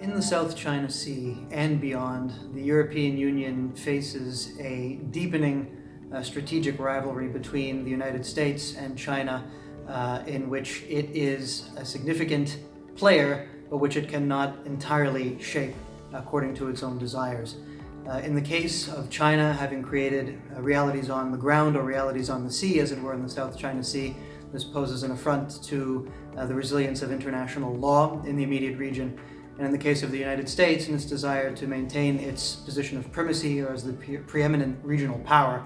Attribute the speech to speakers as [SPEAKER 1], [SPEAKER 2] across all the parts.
[SPEAKER 1] In the South China Sea and beyond, the European Union faces a deepening strategic rivalry between the United States and China, in which it is a significant player, but which it cannot entirely shape according to its own desires. In the case of China having created realities on the ground, or realities on the sea, as it were, in the South China Sea, this poses an affront to the resilience of international law in the immediate region. And in the case of the United States, in its desire to maintain its position of primacy or as the preeminent regional power.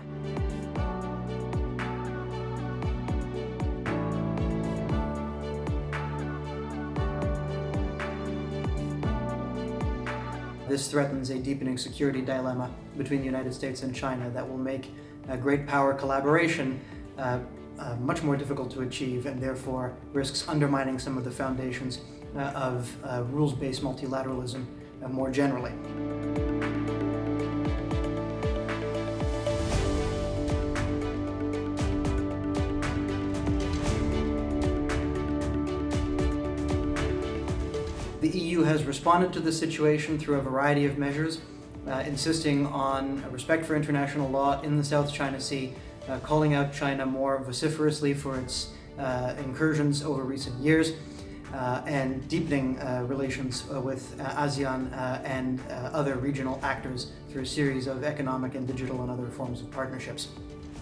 [SPEAKER 1] This threatens a deepening security dilemma between the United States and China that will make great power collaboration much more difficult to achieve, and therefore risks undermining some of the foundations of rules-based multilateralism more generally. The EU has responded to this situation through a variety of measures, insisting on respect for international law in the South China Sea, calling out China more vociferously for its incursions over recent years, and deepening relations with ASEAN and other regional actors through a series of economic and digital and other forms of partnerships.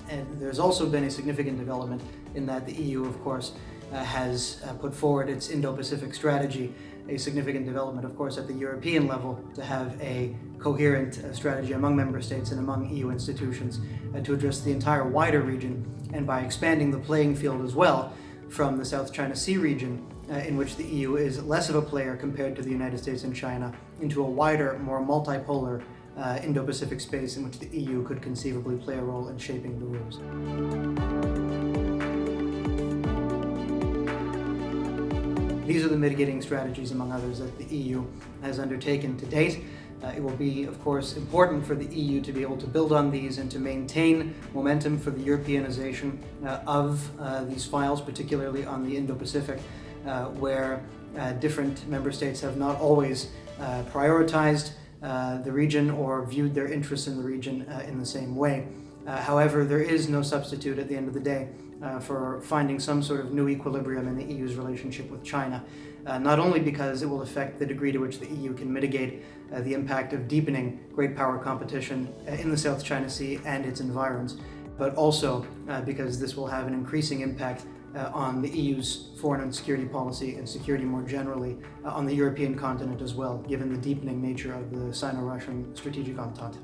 [SPEAKER 1] And there's also been a significant development in that the EU, of course, has put forward its Indo-Pacific strategy, a significant development, of course, at the European level to have a coherent strategy among member states and among EU institutions to address the entire wider region, and by expanding the playing field as well from the South China Sea region, in which the EU is less of a player compared to the United States and China, into a wider, more multipolar Indo-Pacific space in which the EU could conceivably play a role in shaping the rules. These are the mitigating strategies, among others, that the EU has undertaken to date. It will be, of course, important for the EU to be able to build on these and to maintain momentum for the Europeanization of these files, particularly on the Indo-Pacific, where different member states have not always prioritized the region or viewed their interests in the region in the same way. However, there is no substitute at the end of the day for finding some sort of new equilibrium in the EU's relationship with China, not only because it will affect the degree to which the EU can mitigate the impact of deepening great power competition in the South China Sea and its environs, but also because this will have an increasing impact on the EU's foreign and security policy and security more generally on the European continent as well, given the deepening nature of the Sino-Russian strategic entente.